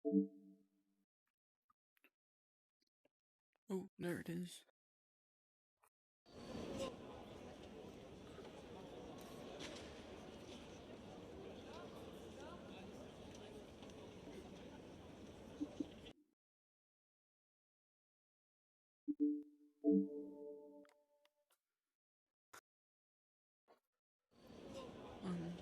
Oh, there it is. Um,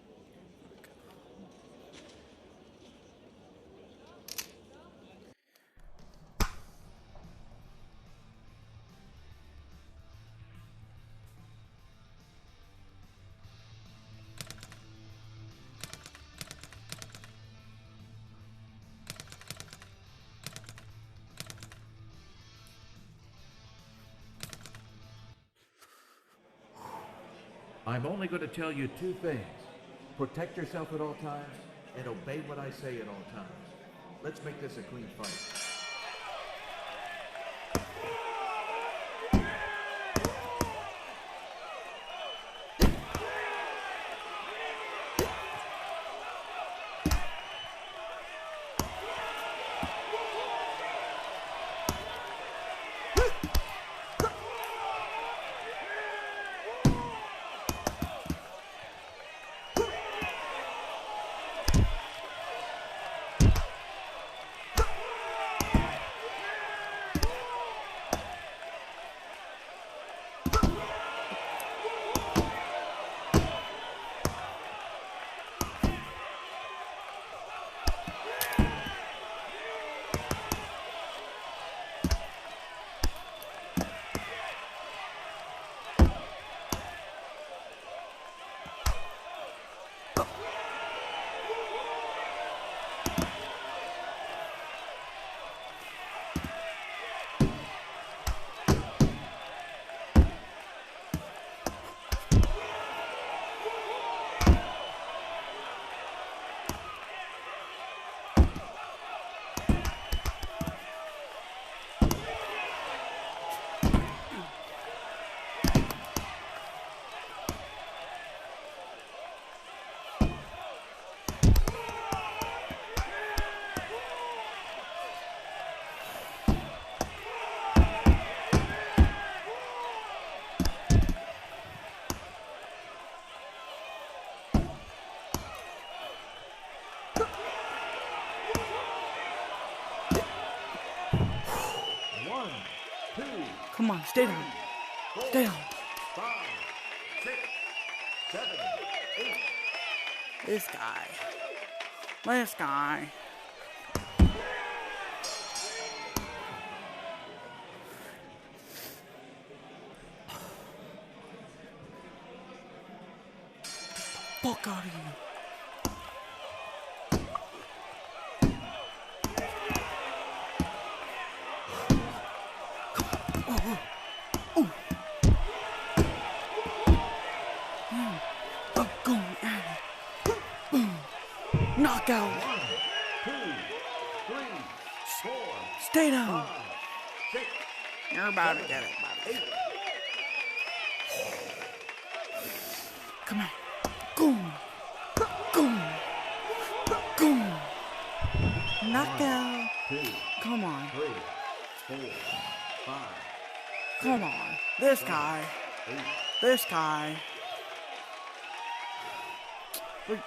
I'm only going to tell you two things. Protect yourself at all times and obey what I say at all times. Let's make this a clean fight. One, two, come on, stay down. four, Stay down. 5, 6, 7, 8. This guy. This guy. Fuck out of here. Keep going at it. Boom. Knockout. 1, 2, 3, 4, Stay down. 5, 6, You're about to get it, buddy. 8. Come on. Boom. Boom. Boom. Knockout. 2, Come on. 3, 4, 5, Come on. This guy. 8. This guy. Wait.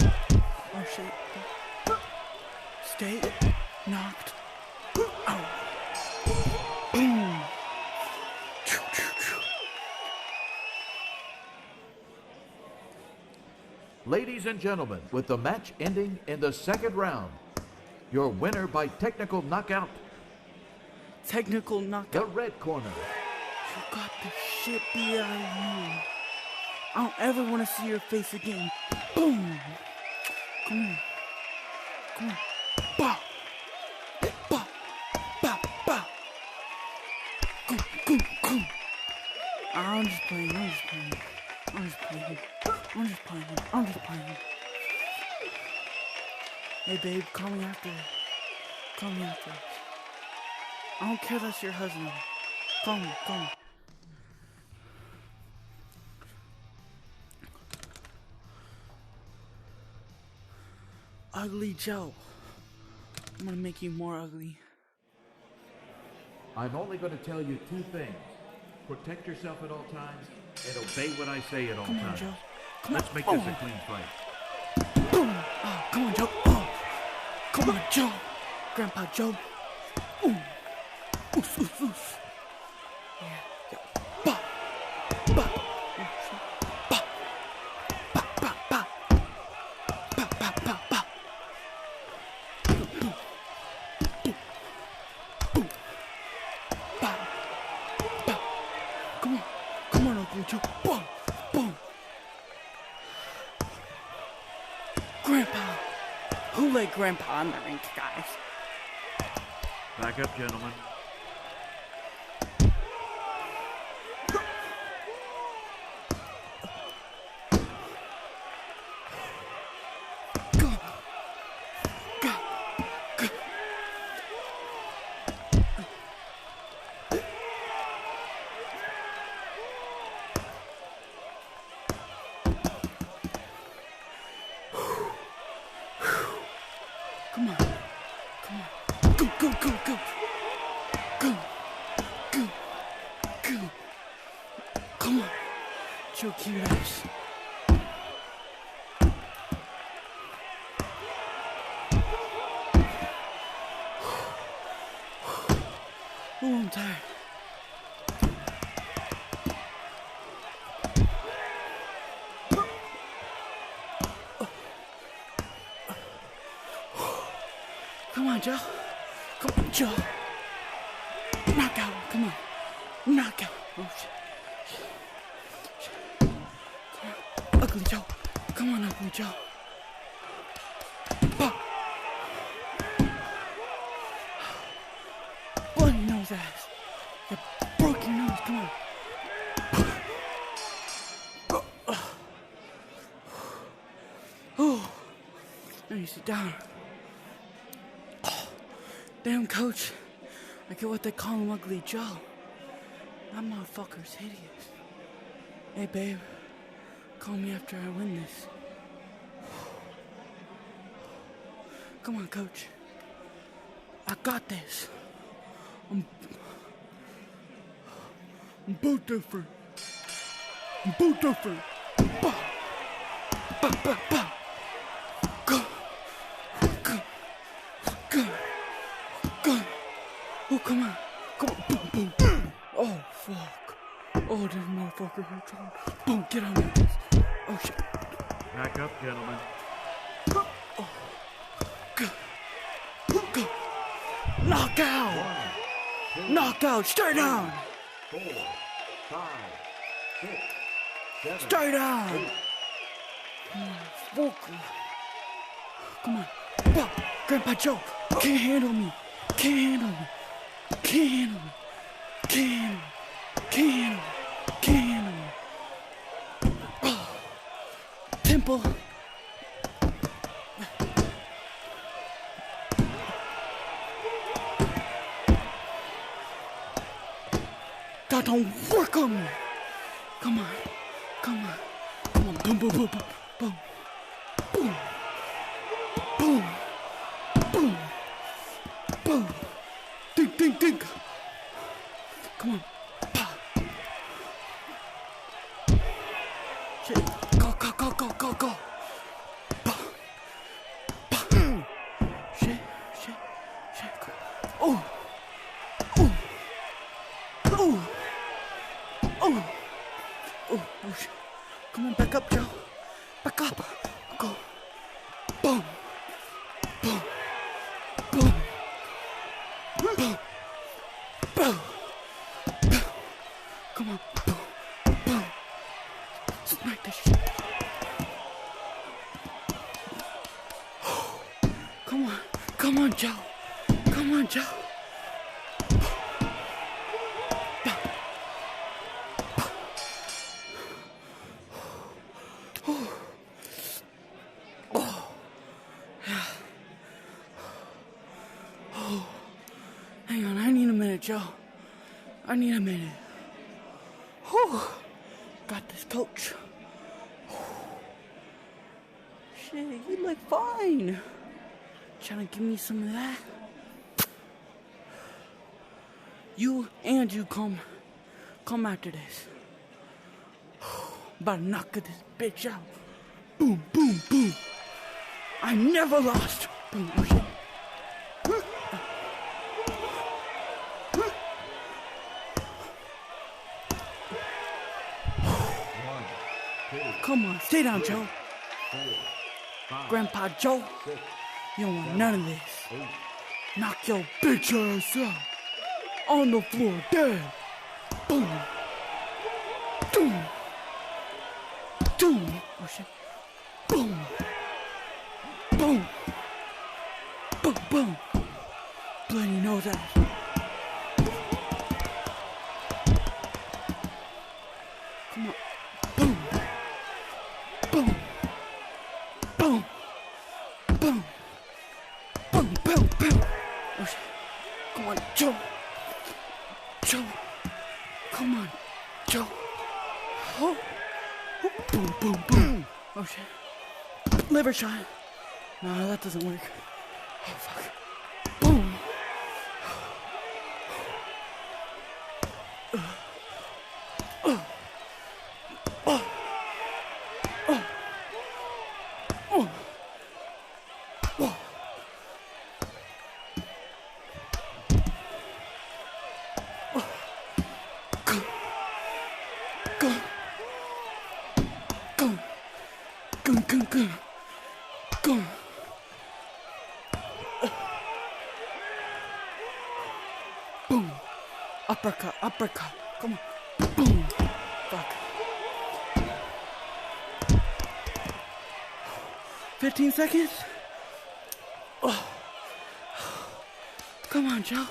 Oh shit. Stay knocked out. Boom. Ladies and gentlemen, with the match ending in the second round, your winner by technical knockout, Technical the knockout. red corner. You got the shit beat out of you. I don't ever want to see your face again. Boom. Come on. Come on. Bah. Bah. Bah. Bah. Go. Go. Go. I'm just playing. I'm just playing. I'm just playing. I'm just playing. I'm just playing. Hey, babe, call me after. Call me after. I don't care that's your husband. Call me. Call me. Ugly Joe. I'm gonna make you more ugly. I'm only going to tell you two things. Protect yourself at all times and obey what I say at all Come on, times. Joe. Come Let's on. make this a clean fight. Boom. Oh, come on, Joe. Oh. Come on, Joe. Grandpa Joe. Ooh. Oof, oof, oof. Yeah. Bah. Bah. Bah. Bah, bah, bah. Bah, bah, bah, bah. Boom. Boom. Boom. Bah. Bah. Come on. Come on, Uncle Joe. Boom. Boom. Grandpa. Who let Grandpa in the ring, guys? Back up, gentlemen. Go. Go. Go. Come on. Come on. Go, go, go, go. Go. Go. Go. Come on. Choke your ass. Oh, I'm tired. Come on, Joe. Come on, Joe. Knock out. Come on. Knock out. Oh, shit. Come on. Ugly Joe. Come on, Ugly Joe. Bah. Bloody nose ass. You broke your nose. Come on. Oh. Now you sit down. Damn, coach. I get what they call him, Ugly Joe. That motherfucker's hideous. Hey, babe. Call me after I win this. Come on, coach. I got this. I'm both different. I'm both different. Bah. Bah, bah, bah. Go. Go. Go. Go. Oh, come on. Come on. Boom, boom. Oh, fuck. Oh, this motherfucker hurts hard. Boom, get on your ass. Oh, shit. Back up, gentlemen. Oh. Go. Go. Knockout. 1, 2, Knockout. Straight down. 4, 5, 6, 7. Straight down. 8. Fuck. Come on. Bah. Grandpa Joe. Can't handle me. Can't handle me. Can't handle me. Can't handle me. Can't handle me. Can't handle me. Oh. Temple. That don't work on me. Come on. Come on. Come on. Boom, boom, boom, boom. Boom. Boom. Boom. Boom. Boom. Ding, ding, ding. Come on. Bah. Shit. Go, go, go, go, go, go. Bah. Bah. Shit, shit, shit. Oh. Oh. Oh. Oh. Oh, oh shit. Come on, back up, Joe. Back up. Go. Boom. Boom. Boom. Boom. Boom. Boom. Come on. Boom. Boom. Smack this shit. Come on. Come on, Joe. Come on, Joe. Hang on, I need a minute, Joe. I need a minute. Whew. Got this, coach. Shit, you look fine. Trying to give me some of that? You come after this. About to knock this bitch out. Boom, boom, boom. I never lost. Boom, oh shit. Come on, stay down, Joe. Grandpa Joe, you don't want none of this. Knock your bitch ass out. On the floor, dead. Boom. Boom. Boom. Oh shit. Boom. Boom. Boom, boom. Bloody nose ass. Come on. Boom. Boom. Boom. Boom. Boom, boom, boom. Oh shit. Come on, Joe. Joe. Come on, Joe. Oh. Boom, boom, boom. Oh shit. Liver shot. No, that doesn't work. Oh fuck. Boom. Go. Boom. Uppercut, uppercut. Come on. Boom. Fuck. 15 seconds. Oh. Come on, Joe.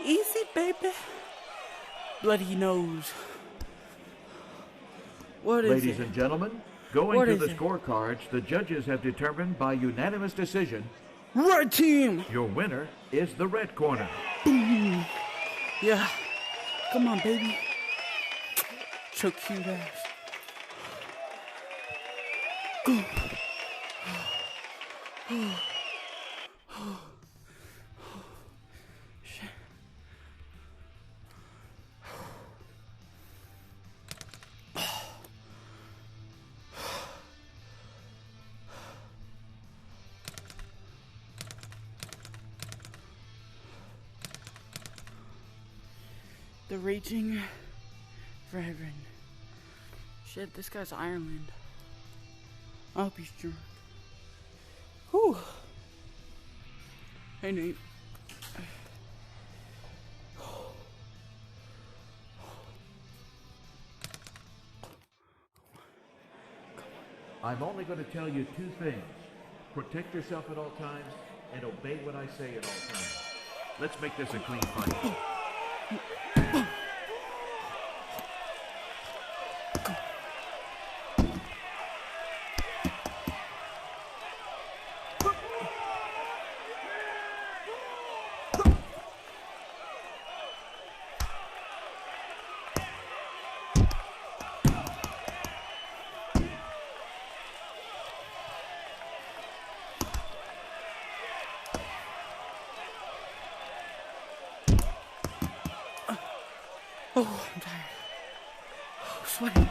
Easy, baby. Bloody nose. What is Ladies it? and gentlemen, going What to is the it? scorecards, the judges have determined by unanimous decision Red team! your winner is the red corner. Yeah. Come on, baby. So cute ass. Go. Shit. The Raging Reverend. Shit, this guy's Ireland. I hope he's drunk. Whew. Hey, Nate. I'm only going to tell you two things. Protect yourself at all times and obey what I say at all times. Let's make this a clean fight. Oh, I'm tired. Oh, sweating.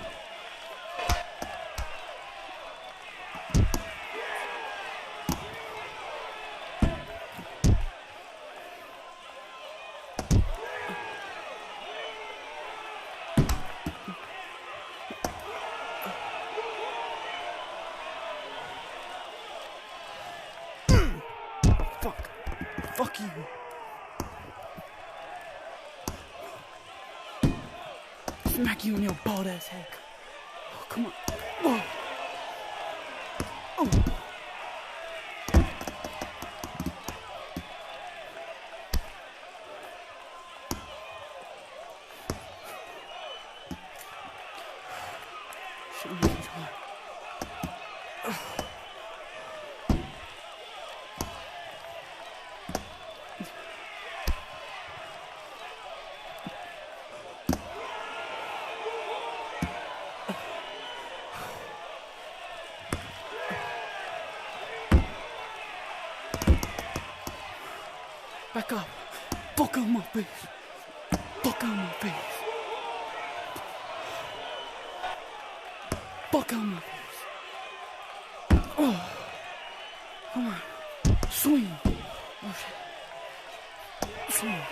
Fuck. Fuck you. Smack you in your bald ass head. Oh, come on. Oh. Oh. Shit, my controller. Fuck out my face. Fuck out my face. Fuck out my face. Oh. Come on. Swing. Oh shit. Swing.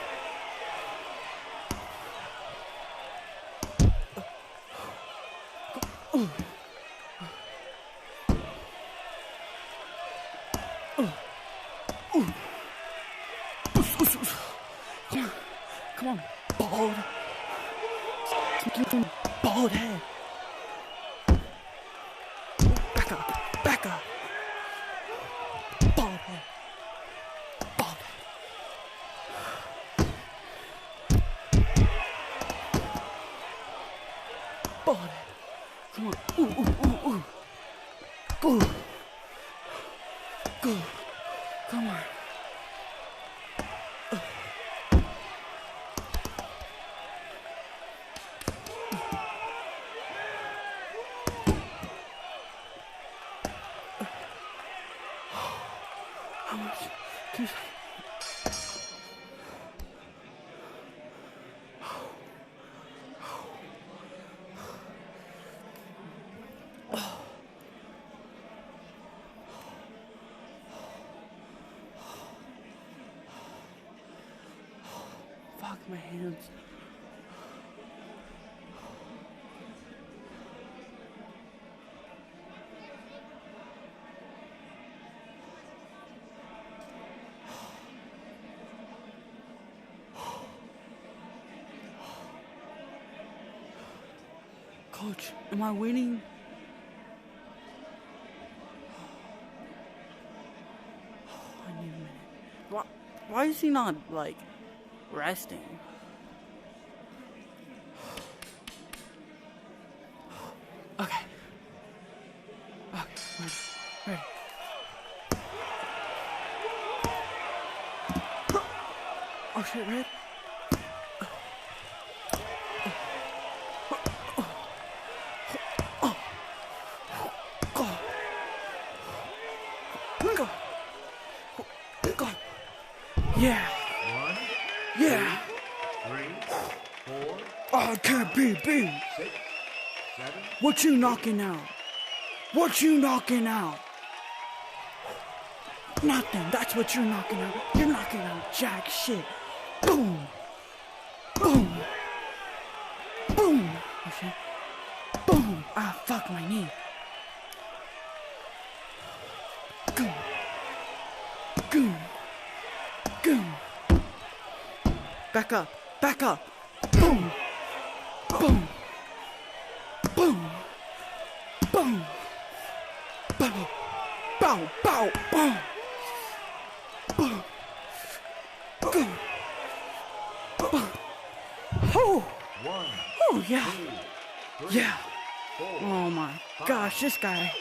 Come on, bald. Bald head. Back up, back up. Bald head. Bald head. Bald head. Come on. Ooh, ooh, ooh, ooh. Go. Go. Come on. How much? Can you say? Fuck my hands. Coach, am I winning? I need a minute. Why is he not, like, resting? Okay. Okay, ready. Oh shit, red. Go. Yeah. 1, Yeah. 2, 3, 4, I can't be beat. 6, 7. What you knocking out? What you knocking out? Nothing. That's what you're knocking out. You're knocking out jack shit. Boom. Boom. Boom. Oh shit. Boom. Ah, fuck my knee. Goom. Goom. Goom. Back up. Back up. Boom. Boom. Boom. Boom. Bow. Bow. Bow. Bow. Boom. Boom. Boom. Oh. 1, Oh yeah. 2, 3, Yeah. 4, Oh my gosh, this guy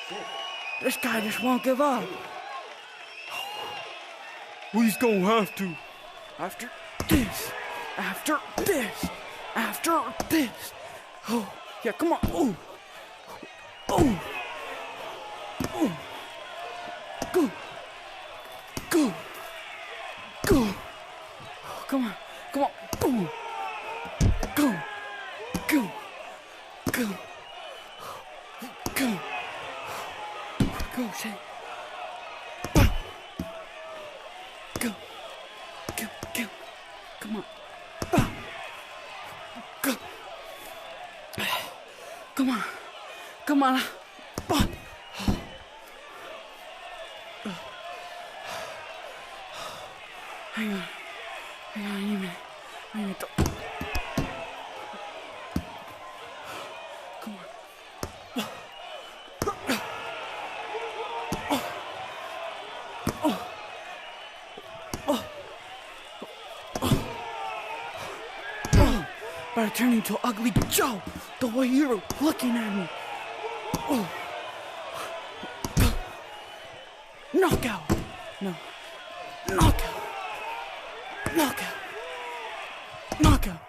6. just won't give up. He's gonna have to. After this. After this. After this. Oh, yeah, come on. Ooh. Ooh. Ooh. Go. Go. Go. Come on. Come on. Boom. Go. Go. Go. Go. Go, Shane. Bow. Go. Go. Go. Come on. Bow. Go. Come on. Come on. Bow. Hang on. Hang on, you minute. Hang on. Come on. But I turned into Ugly Joe the way you're looking at me. Oh. Knockout. No. Knockout. Knockout. Knockout.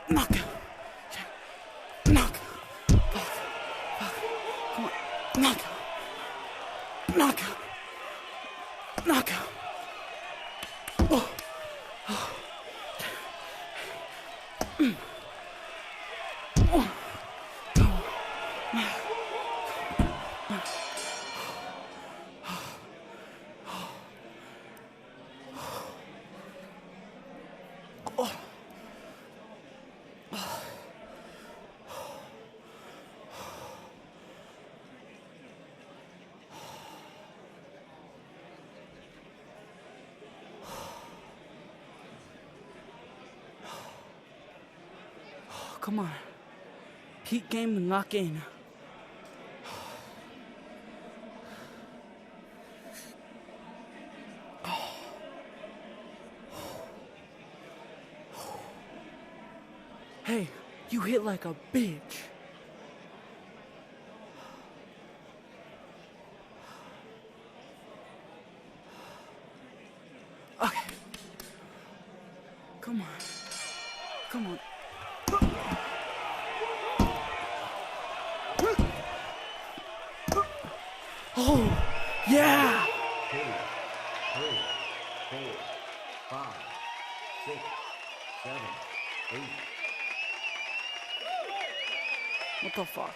Knockout. Knockout. Fuck. Fuck. Come on. Knockout. Knockout. Knockout. Oh. Oh. Come on. Peak game and lock in. Hey, you hit like a bitch. Okay. Come on. Come on. Oh, yeah! 2, 3, 4, 5, 6, 7, 8. What the fuck?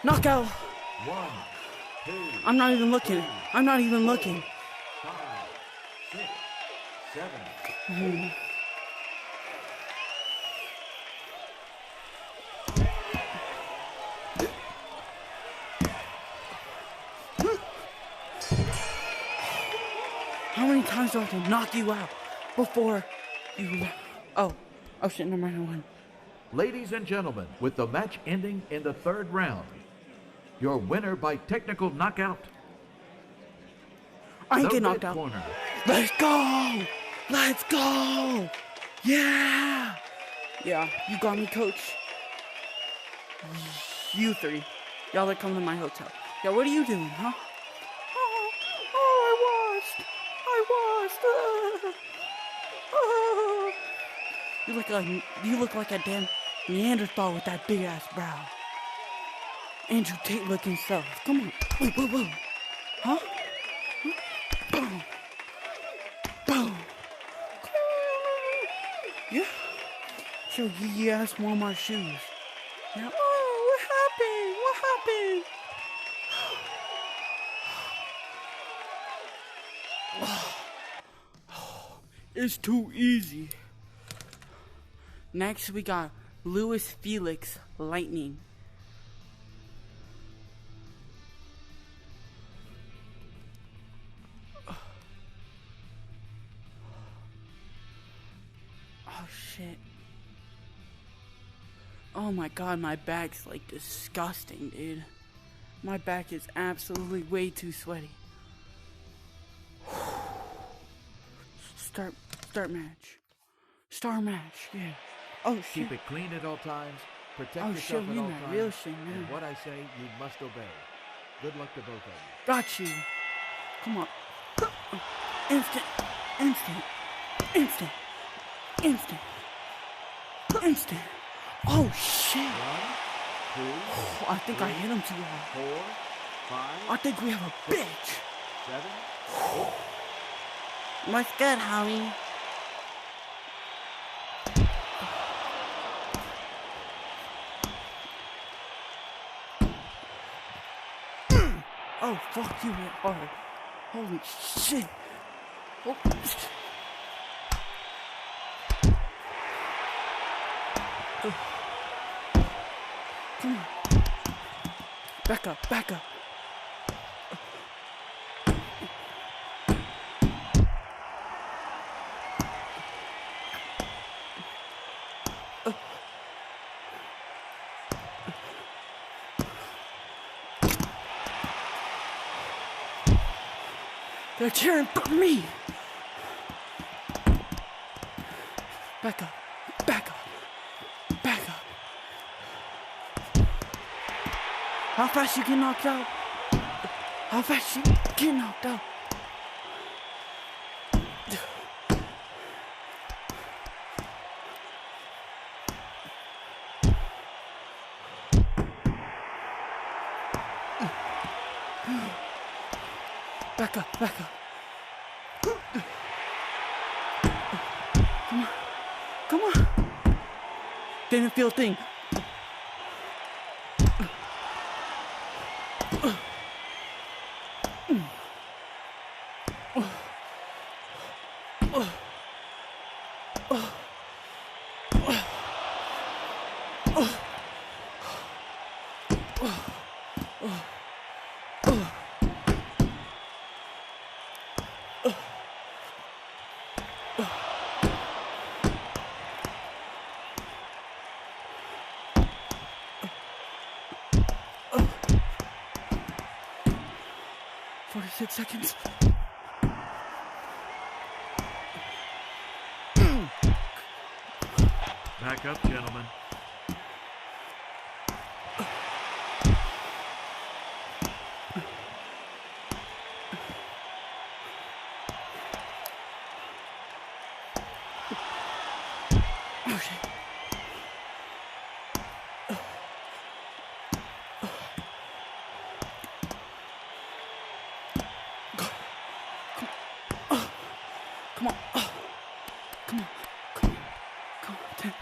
Knockout! 1, 2, I'm not even looking. I'm not even looking. 5, 6, 7. How many times do I have to knock you out before you... Oh shit, no matter what. Ladies and gentlemen, with the match ending in the 3rd round, your winner by technical knockout, I ain't the getting knocked red out. corner. Let's go! Let's go! Yeah! Yeah, you got me, coach. You three. Y'all that come to my hotel. Yeah, what are you doing, huh? I watched. You look like a damn Neanderthal with that big ass brow. Andrew Tate looking stuff. Come on. Whoa. Huh? Boom. Boom. Yeah. Show Yee ass Walmart shoes. Yeah. Oh, what happened? It's too easy. Next, we got Louis Felix Lightning. Oh, shit. Oh my god, my back's like disgusting, dude. My back is absolutely way too sweaty. Start match. Star match, yeah. Oh shit. Keep it clean at all times. Protect Oh, yourself shit, at you all know, times. real shit, man. And what I say, you must obey. Good luck to both of you. Got you. Come on. Instant. Oh shit. 1, 2, I think I hit him too hard. 4, 5, I think we have a bitch. 7, 8. What's good, Howie? Oh, fuck, you hit hard. Holy shit. Oh, shit. Come on. Back up. They're cheering for me. Back up. How fast you get knocked out? Back up, back up. Come on. Come on. Didn't feel a thing. "46 seconds. Back up, gentlemen. Okay. Come on. Come on. Come on. Come on. 10.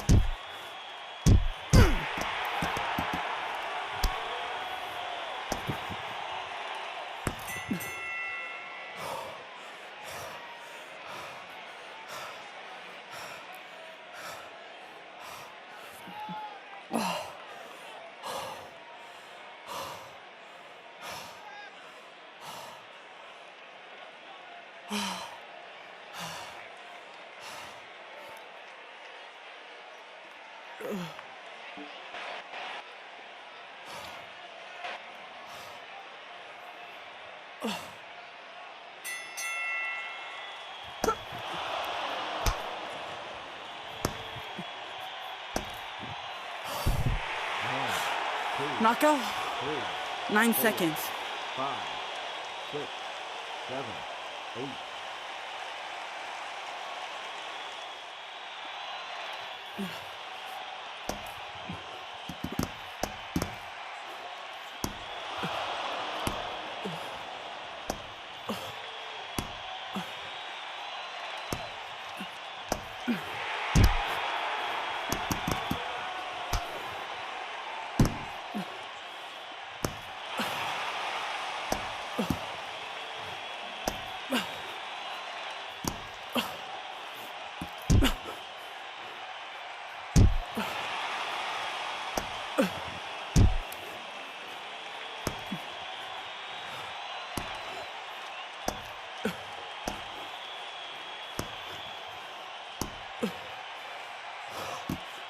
Knockout? 9 seconds. 5, 6, 7, 8.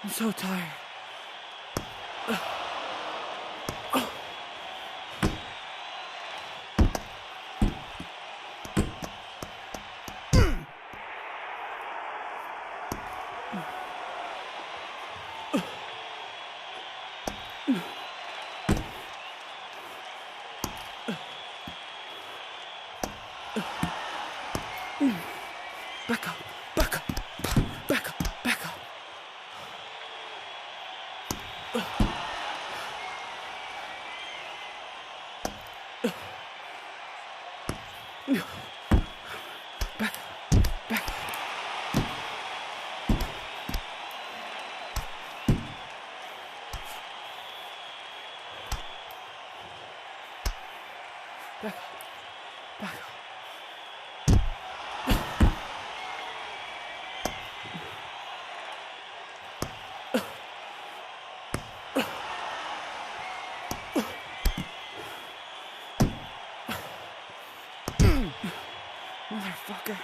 I'm so tired. Back up, back up, back up, back up. Back, back. Back up, back up. Motherfucker.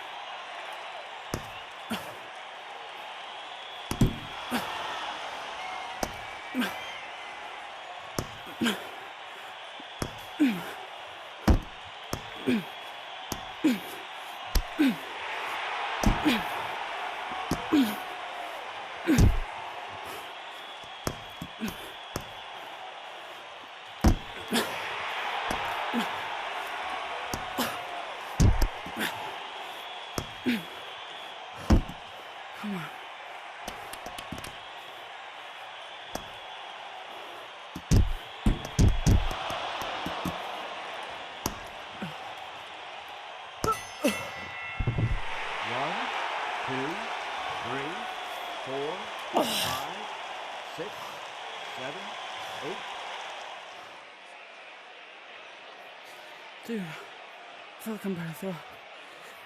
Come on. 2, 3, 4, 5, 6, 7, 8. Dude, I feel like I'm about to throw.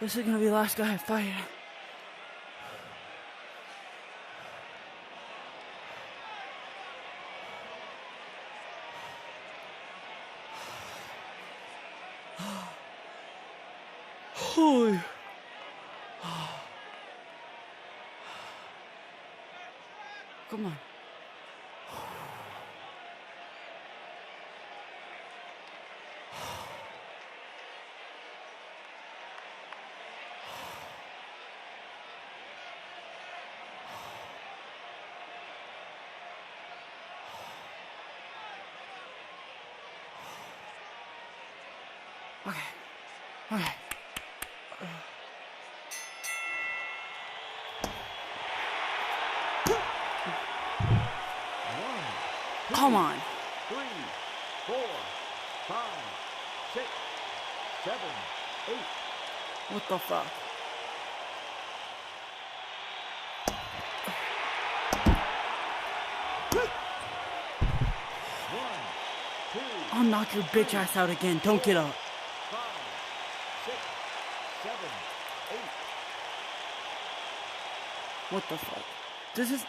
This is gonna be the last guy I fight. Holy. Come on. Okay. Okay. Come on. 3, 4, 5, 6, 7, 8. What the fuck? I'll knock your bitch ass out again. Don't get up. 5, 6, 7, 8. What the fuck? This is...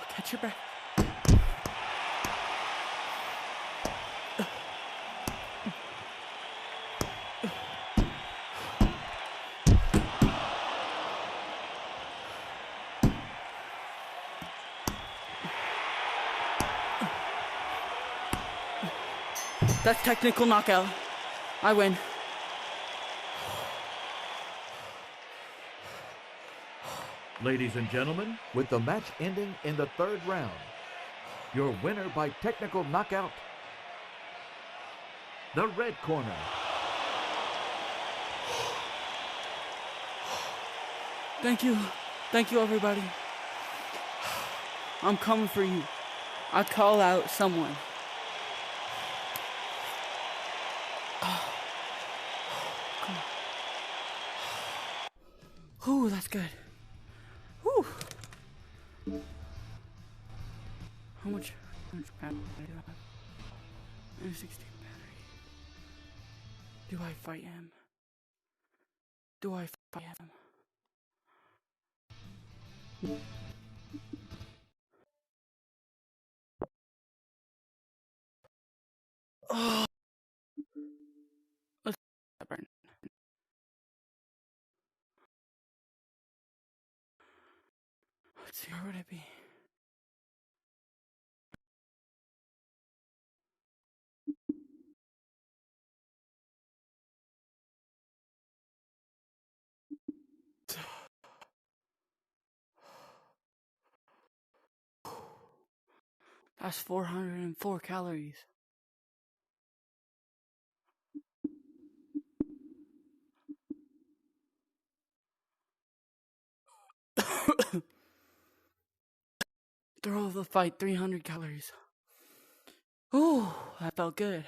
Catch your breath. That's technical knockout. I win. Ladies and gentlemen, with the match ending in the 3rd round, your winner by technical knockout, the red corner. Thank you. Thank you, everybody. I'm coming for you. I call out someone. Come on. Ooh, that's good. Ooh. How much battery do I have? I have 16 battery. Do I fight him? Do I fight him? Oh. Let's burn. Let's see, where would it be? That's 404 calories. Throw of the fight, 300 calories. Ooh, that felt good.